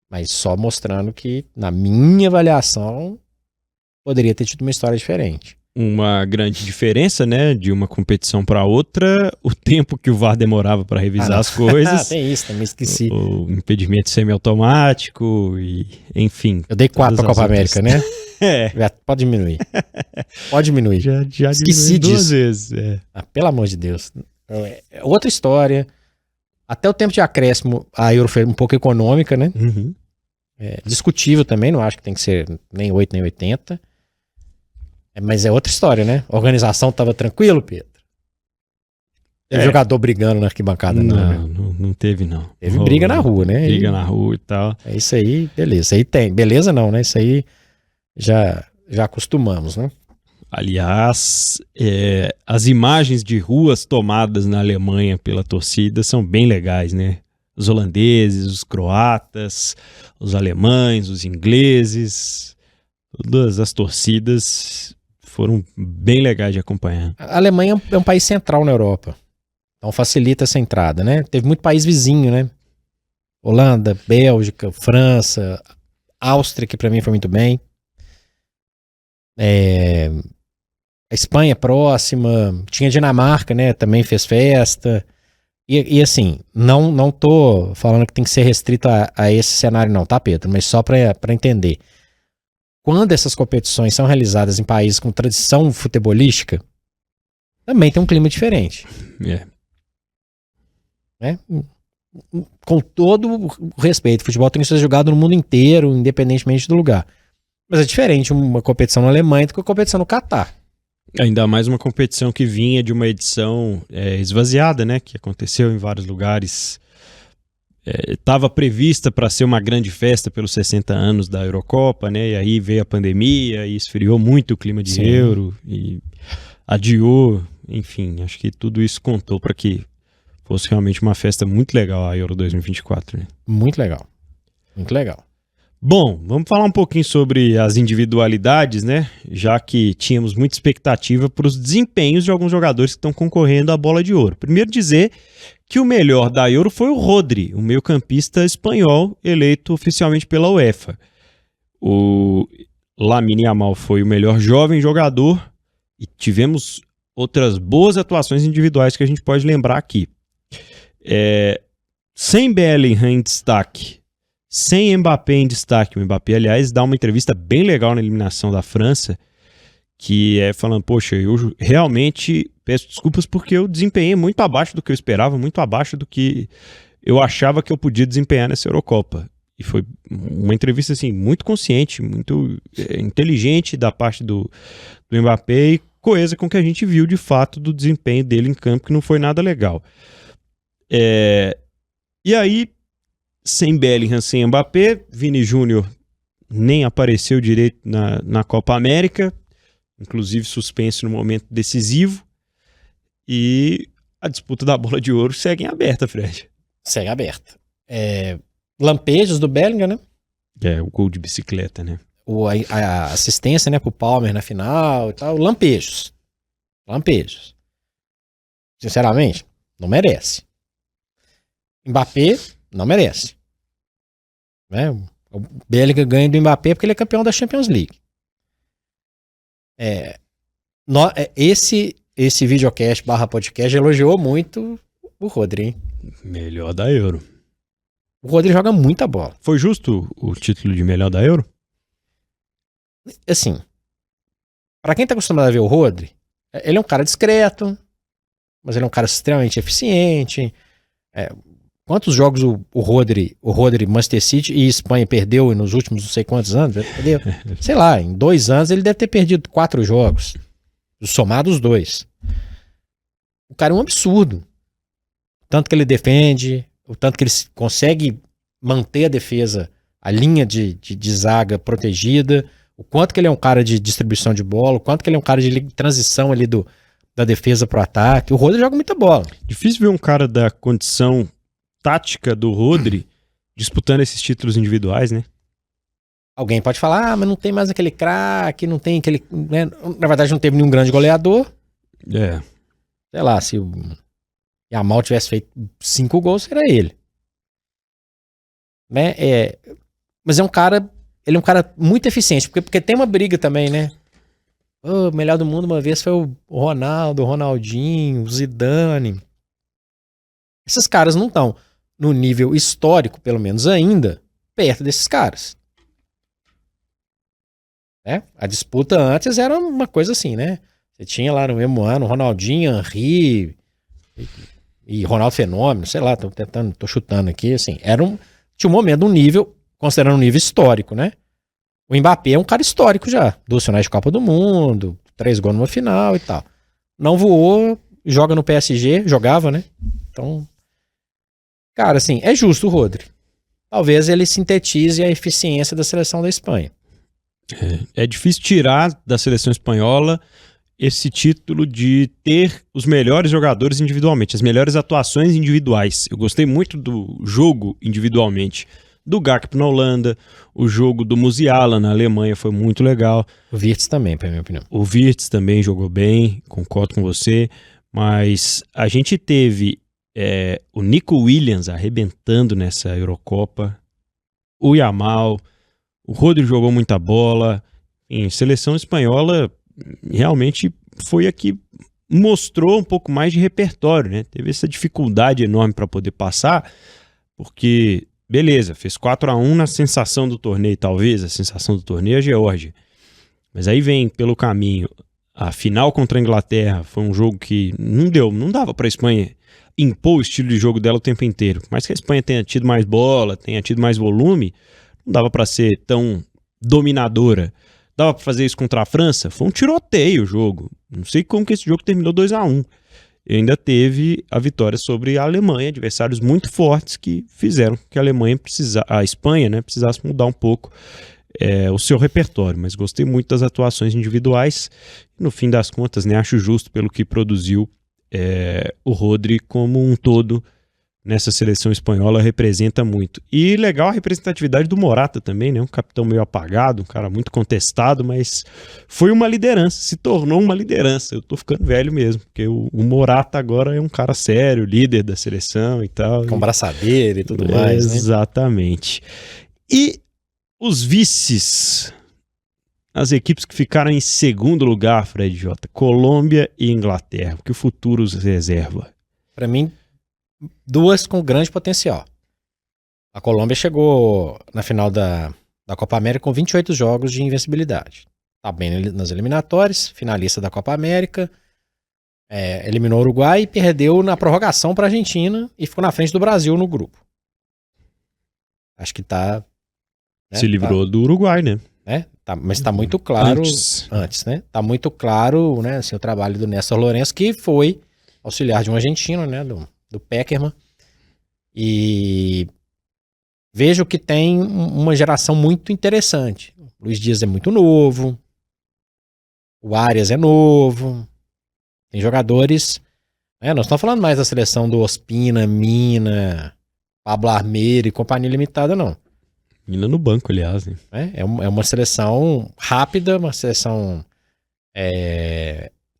C: Mas só mostrando que, na minha avaliação, poderia ter tido uma história diferente.
A: Uma grande diferença, né, de uma competição para outra, o tempo que o VAR demorava para revisar as coisas.
C: Tem isso, também esqueci.
A: O impedimento semiautomático e, enfim.
C: Eu dei 4 para a Copa América, né? Pode diminuir. Pode diminuir.
A: Já
C: esqueci disso.
A: 2 vezes.
C: Pelo amor de Deus. Outra história. Até o tempo de acréscimo, a Euro foi um pouco econômica, né? Discutível também, não acho que tem que ser nem 8 nem 80. Mas é outra história, né? A organização tava tranquilo, Pedro? Teve jogador brigando na arquibancada, não.
A: Não teve, não.
C: Teve briga na rua, né?
A: Briga na rua e tal.
C: É isso aí, beleza. Isso aí tem. Beleza não, né? Isso aí já acostumamos, né?
A: Aliás, as imagens de ruas tomadas na Alemanha pela torcida são bem legais, né? Os holandeses, os croatas, os alemães, os ingleses, todas as torcidas foram bem legais de acompanhar.
C: A Alemanha é um país central na Europa, então facilita essa entrada, né? Teve muito país vizinho, né? Holanda, Bélgica, França, Áustria, que pra mim foi muito bem. A Espanha próxima, tinha Dinamarca, né? Também fez festa. E assim, não tô falando que tem que ser restrito a esse cenário não, tá, Pedro? Mas só pra entender. Quando essas competições são realizadas em países com tradição futebolística, também tem um clima diferente. Né? Com todo o respeito, o futebol tem que ser jogado no mundo inteiro, independentemente do lugar. Mas é diferente uma competição na Alemanha do que uma competição no Catar.
A: Ainda mais uma competição que vinha de uma edição esvaziada, né? Que aconteceu em vários lugares. Estava prevista para ser uma grande festa pelos 60 anos da Eurocopa, né? E aí veio a pandemia e esfriou muito o clima de Euro e adiou. Enfim, acho que tudo isso contou para que fosse realmente uma festa muito legal a Euro 2024, né?
C: Muito legal. Muito legal.
A: Bom, vamos falar um pouquinho sobre as individualidades, né? Já que tínhamos muita expectativa para os desempenhos de alguns jogadores que estão concorrendo à Bola de Ouro. Primeiro dizer que o melhor da Euro foi o Rodri, o meio-campista espanhol eleito oficialmente pela UEFA. O Lamine Yamal foi o melhor jovem jogador e tivemos outras boas atuações individuais que a gente pode lembrar aqui. Sem Bellingham em destaque, sem Mbappé em destaque. O Mbappé, aliás, dá uma entrevista bem legal na eliminação da França, que é falando, poxa, eu realmente peço desculpas porque eu desempenhei muito abaixo do que eu esperava, muito abaixo do que eu achava que eu podia desempenhar nessa Eurocopa. E foi uma entrevista assim, muito consciente, muito inteligente da parte do Mbappé e coesa com o que a gente viu de fato do desempenho dele em campo, que não foi nada legal. E aí, sem Bellingham, sem Mbappé, Vini Júnior nem apareceu direito na Copa América, inclusive suspenso no momento decisivo, e a disputa da bola de ouro segue em aberta, Fred.
C: Segue aberta. Lampejos do Bellingham, né?
A: O gol de bicicleta, né?
C: A assistência, né, pro Palmer na final e tal. Lampejos. Sinceramente, não merece. Mbappé, não merece. Né? O Bellingham ganha do Mbappé porque ele é campeão da Champions League. Esse videocast / podcast elogiou muito o Rodri, hein?
A: Melhor da Euro.
C: O Rodri joga muita bola.
A: Foi justo o título de melhor da Euro?
C: Assim, pra quem tá acostumado a ver o Rodri, ele é um cara discreto, mas ele é um cara extremamente eficiente. Quantos jogos o Rodri, Manchester City e Espanha perdeu nos últimos não sei quantos anos? Perdeu, sei lá, em 2 anos ele deve ter perdido 4 jogos. Somados 2. O cara é um absurdo. O tanto que ele defende, o tanto que ele consegue manter a defesa, a linha de zaga protegida, o quanto que ele é um cara de distribuição de bola, o quanto que ele é um cara de transição ali da defesa pro ataque. O Rodri joga muita bola.
A: Difícil ver um cara da condição tática do Rodri disputando esses títulos individuais, né?
C: Alguém pode falar, mas não tem mais aquele craque, não tem aquele... Né? Na verdade, não teve nenhum grande goleador. Sei lá, se o Yamal tivesse feito 5 gols, era ele. Né? Mas ele é um cara muito eficiente, porque tem uma briga também, né? O melhor do mundo uma vez foi o Ronaldo, o Ronaldinho, o Zidane. Esses caras não estão no nível histórico, pelo menos ainda, perto desses caras. A disputa antes era uma coisa assim, né? Você tinha lá no mesmo ano Ronaldinho, Henry e Ronaldo Fenômeno, sei lá, tô chutando aqui, assim. Tinha um momento, um nível, considerando um nível histórico, né? O Mbappé é um cara histórico já. 2 finais de Copa do Mundo, 3 gols numa final e tal. Não voou, joga no PSG, jogava, né? Então, cara, assim, é justo o Rodri. Talvez ele sintetize a eficiência da seleção da Espanha.
A: É difícil tirar da seleção espanhola esse título de ter os melhores jogadores individualmente, as melhores atuações individuais. Eu gostei muito do jogo individualmente do Gakpo na Holanda, o jogo do Musiala na Alemanha foi muito legal.
C: O Wirtz também, pra minha opinião.
A: O Wirtz também jogou bem, concordo com você, mas a gente teve o Nico Williams arrebentando nessa Eurocopa, o Yamal, o Rodri jogou muita bola. Em seleção espanhola realmente foi a que mostrou um pouco mais de repertório, né? Teve essa dificuldade enorme para poder passar, porque, beleza, fez 4-1 na sensação do torneio, talvez, a sensação do torneio é a Geórgia. Mas aí vem pelo caminho a final contra a Inglaterra, foi um jogo que não dava para a Espanha impor o estilo de jogo dela o tempo inteiro. Por mais que a Espanha tenha tido mais bola, tenha tido mais volume, não dava para ser tão dominadora. Dava para fazer isso contra a França? Foi um tiroteio o jogo. Não sei como que esse jogo terminou 2-1. E ainda teve a vitória sobre a Alemanha, adversários muito fortes que fizeram que a Espanha, né, precisasse mudar um pouco o seu repertório. Mas gostei muito das atuações individuais. No fim das contas, né, acho justo pelo que produziu o Rodri como um todo nessa seleção espanhola, representa muito. E legal a representatividade do Morata também, né? Um capitão meio apagado, um cara muito contestado, mas foi uma liderança, se tornou uma liderança. Eu tô ficando velho mesmo, porque o Morata agora é um cara sério, líder da seleção e tal.
C: Com braçadeira e tudo mais, né?
A: Exatamente. E os vices, as equipes que ficaram em segundo lugar, Fred Jota, Colômbia e Inglaterra, o que o futuro os reserva?
C: Para mim, 2 com grande potencial. A Colômbia chegou na final da Copa América com 28 jogos de invencibilidade. tá bem nas eliminatórias, finalista da Copa América, eliminou o Uruguai e perdeu na prorrogação para a Argentina e ficou na frente do Brasil no grupo. Acho que tá... Né,
A: se livrou do Uruguai, né?
C: Mas tá muito claro...
A: Antes,
C: né? Tá muito claro, né, assim, o trabalho do Néstor Lourenço, que foi auxiliar de um argentino, né, do Pekerman. E vejo que tem uma geração muito interessante. O Luiz Dias é muito novo, o Arias é novo, tem jogadores... nós estamos falando mais da seleção do Ospina, Mina, Pablo Armeiro e companhia limitada, não.
A: Mina no banco, aliás, né?
C: É uma seleção rápida, uma seleção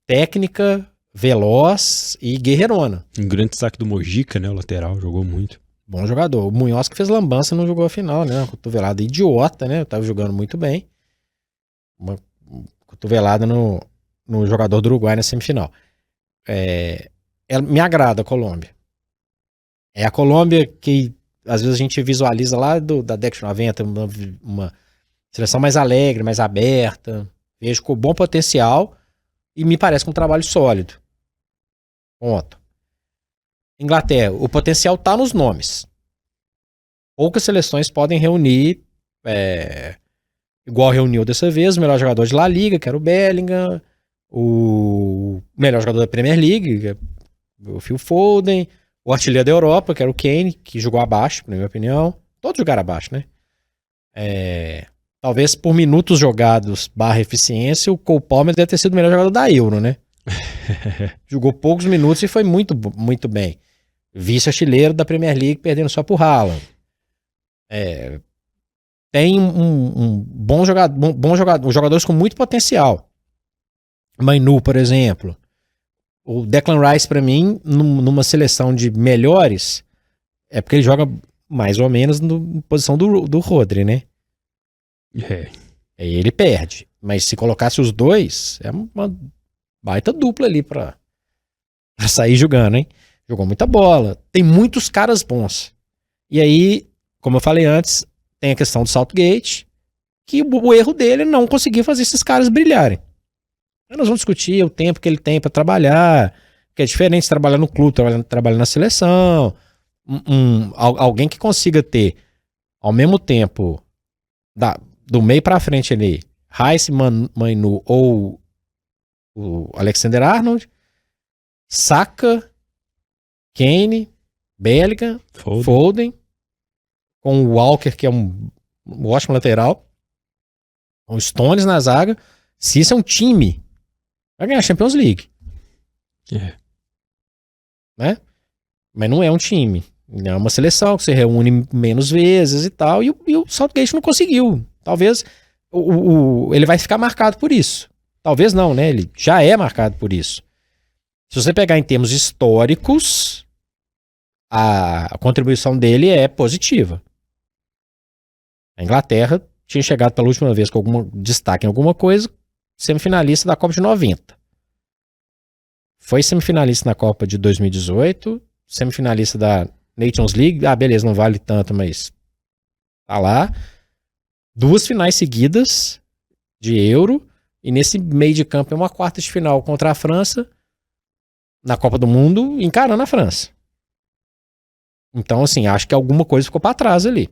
C: técnica, veloz e guerreirona.
A: Um grande destaque do Mojica, né? O lateral, jogou muito.
C: Bom jogador. O Munhoz que fez lambança não jogou a final, né? Uma cotovelada idiota, né? Eu tava jogando muito bem. Uma cotovelada no jogador do Uruguai na semifinal. Me agrada a Colômbia. É a Colômbia que às vezes a gente visualiza lá da década de 90, uma seleção mais alegre, mais aberta. Vejo com bom potencial e me parece com um trabalho sólido. Ponto. Inglaterra, o potencial tá nos nomes. Poucas seleções podem reunir, igual reuniu dessa vez, o melhor jogador de La Liga, que era o Bellingham, o melhor jogador da Premier League, que é o Phil Foden, o artilheiro da Europa, que era o Kane, que jogou abaixo, na minha opinião. Todos jogaram abaixo, né? Talvez por minutos jogados / eficiência, o Cole Palmer deve ter sido o melhor jogador da Euro, né? Jogou poucos minutos e foi muito, muito bem. Vice-artilheiro da Premier League, perdendo só pro Haaland. Tem um bom jogador, jogadores com muito potencial. Mainu, por exemplo. O Declan Rice, pra mim, numa seleção de melhores, é porque ele joga mais ou menos na posição do Rodri, né? Aí ele perde. Mas se colocasse os dois, é uma baita dupla ali pra sair jogando, hein? Jogou muita bola. Tem muitos caras bons. E aí, como eu falei antes, tem a questão do Southgate, que o erro dele é não conseguir fazer esses caras brilharem. Aí nós vamos discutir o tempo que ele tem para trabalhar, que é diferente de trabalhar no clube, trabalhar na seleção. Alguém que consiga ter, ao mesmo tempo, do meio para frente ali, Rice, Mainu ou o Alexander-Arnold, Saka, Kane, Bellingham, Foden, com o Walker, que é um ótimo lateral, com o Stones na zaga. Se isso é um time, vai ganhar a Champions League. Né? Mas não é um time. É uma seleção que você reúne menos vezes e tal. E o Southgate não conseguiu. Talvez ele vai ficar marcado por isso. Talvez não, né? Ele já é marcado por isso. Se você pegar em termos históricos, a contribuição dele é positiva. A Inglaterra tinha chegado pela última vez com algum destaque em alguma coisa, semifinalista da Copa de 90. Foi semifinalista na Copa de 2018, semifinalista da Nations League. Beleza, não vale tanto, mas tá lá. 2 finais seguidas de Euro, e nesse meio de campo é uma quarta de final contra a França, na Copa do Mundo, encarando a França. Então, assim, acho que alguma coisa ficou para trás ali.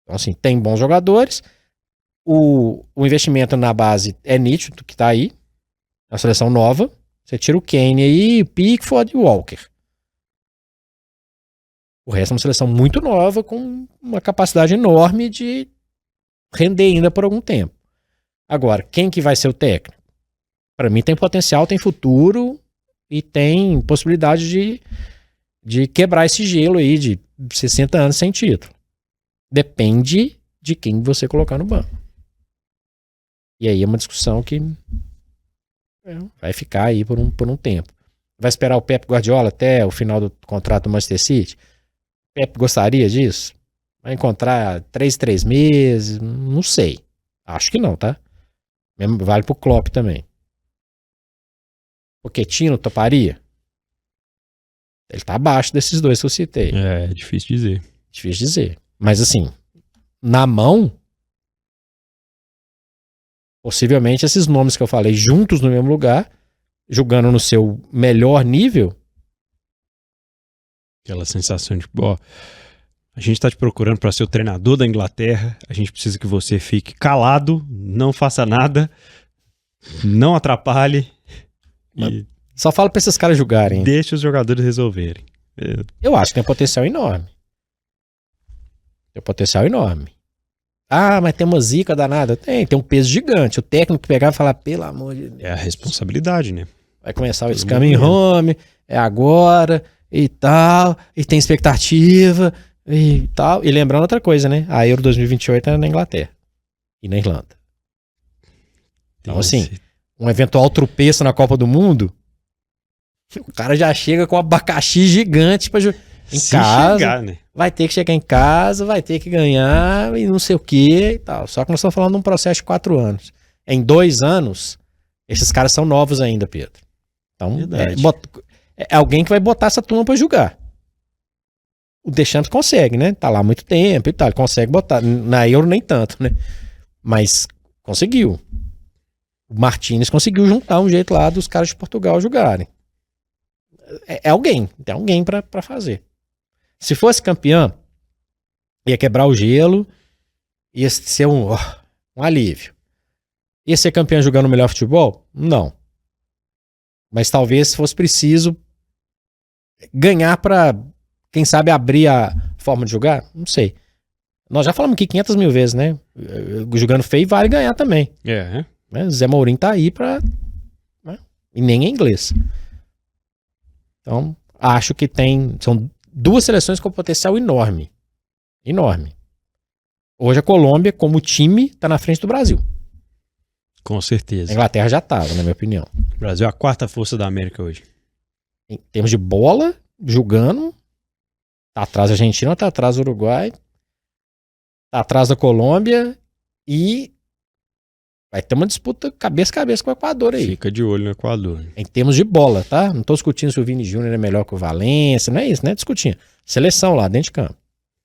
C: Então, assim, tem bons jogadores. O investimento na base é nítido, que tá aí. É uma seleção nova. Você tira o Kane aí, Pickford e o Walker. O resto é uma seleção muito nova, com uma capacidade enorme de render ainda por algum tempo. Agora, quem que vai ser o técnico? Para mim tem potencial, tem futuro e tem possibilidade de quebrar esse gelo aí de 60 anos sem título. Depende de quem você colocar no banco. E aí é uma discussão que vai ficar aí por um tempo. Vai esperar o Pep Guardiola até o final do contrato do Manchester City? O Pep gostaria disso? Vai encontrar 3 meses? Não sei. Acho que não, tá? Vale pro Klopp também. Pochettino toparia? Ele tá abaixo desses dois que eu citei.
A: É difícil dizer.
C: Difícil dizer. Mas assim, na mão, Possivelmente esses nomes que eu falei juntos no mesmo lugar, jogando no seu melhor nível.
A: Aquela sensação de, ó, a gente tá te procurando para ser o treinador da Inglaterra, a gente precisa que você fique calado, não faça nada, não atrapalhe e
C: Só fala pra esses caras jogarem.
A: deixe os jogadores resolverem.
C: Eu acho que tem potencial enorme. Tem potencial enorme. Ah, mas tem uma zica danada. Tem um peso gigante. O técnico pegar e falar, pelo amor de Deus.
A: É a responsabilidade, né?
C: Vai começar o
A: Todo
C: Scammy
A: mundo
C: Home, é agora, e tal, e tem expectativa, e tal. E lembrando outra coisa, né? A Euro 2028 é na Inglaterra e na Irlanda. Então, assim, um eventual tropeço na Copa do Mundo, o cara já chega com um abacaxi gigante pra jogar em
A: se
C: casa.
A: chegar, né?
C: Vai ter que chegar em casa, vai ter que ganhar e não sei o que e tal. Só que nós estamos falando de um processo de 4 anos. Em 2 anos, esses caras são novos ainda, Pedro. Então,
A: Verdade.
C: é alguém que vai botar essa turma pra jogar. O Deschamps consegue, né? Tá lá há muito tempo e tal. Ele consegue botar. Na Euro nem tanto, né? Mas conseguiu. O Martínez conseguiu juntar um jeito lá dos caras de Portugal jogarem. É alguém. Tem alguém pra fazer. Se fosse campeão, ia quebrar o gelo, ia ser um alívio. Ia ser campeão jogando o melhor futebol? Não. Mas talvez fosse preciso ganhar pra, quem sabe, abrir a forma de jogar? Não sei. Nós já falamos aqui 500 mil vezes, né? Jogando feio vale ganhar também.
A: É.
C: Né? Zé Mourinho tá aí pra... Né? E nem em inglês. Então, acho que são 2 seleções com potencial enorme. Enorme. Hoje a Colômbia, como time, tá na frente do Brasil.
A: Com
C: A
A: certeza.
C: Inglaterra já tava, na minha opinião.
A: O Brasil é a 4ª força da América hoje.
C: Em termos de bola, jogando, tá atrás da Argentina, tá atrás do Uruguai, tá atrás da Colômbia e vai ter uma disputa cabeça a cabeça com o Equador aí.
A: Fica de olho no Equador.
C: Em termos de bola, tá? Não tô discutindo se o Vini Júnior é melhor que o Valência, não é isso, né? Discutindo. Seleção lá, dentro de campo.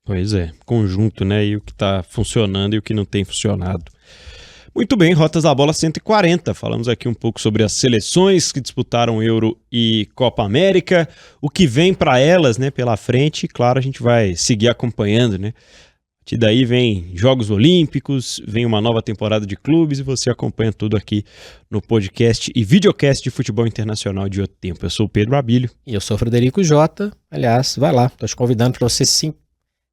A: Pois é, conjunto, né? E o que tá funcionando e o que não tem funcionado. Muito bem, Rotas da Bola 140. Falamos aqui um pouco sobre as seleções que disputaram Euro e Copa América, o que vem para elas, né, pela frente. E, claro, a gente vai seguir acompanhando, né? E daí vem Jogos Olímpicos, vem uma nova temporada de clubes e você acompanha tudo aqui no podcast e videocast de futebol internacional de O Tempo. Eu sou o Pedro Abílio.
C: E eu sou o Frederico Jota. Aliás, vai lá, tô te convidando para você se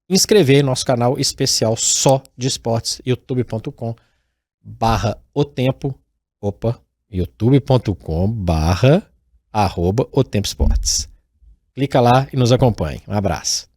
C: inscrever no nosso canal especial só de esportes, youtube.com/otempo, youtube.com/@otempoesportes. Clica lá e nos acompanhe. Um abraço.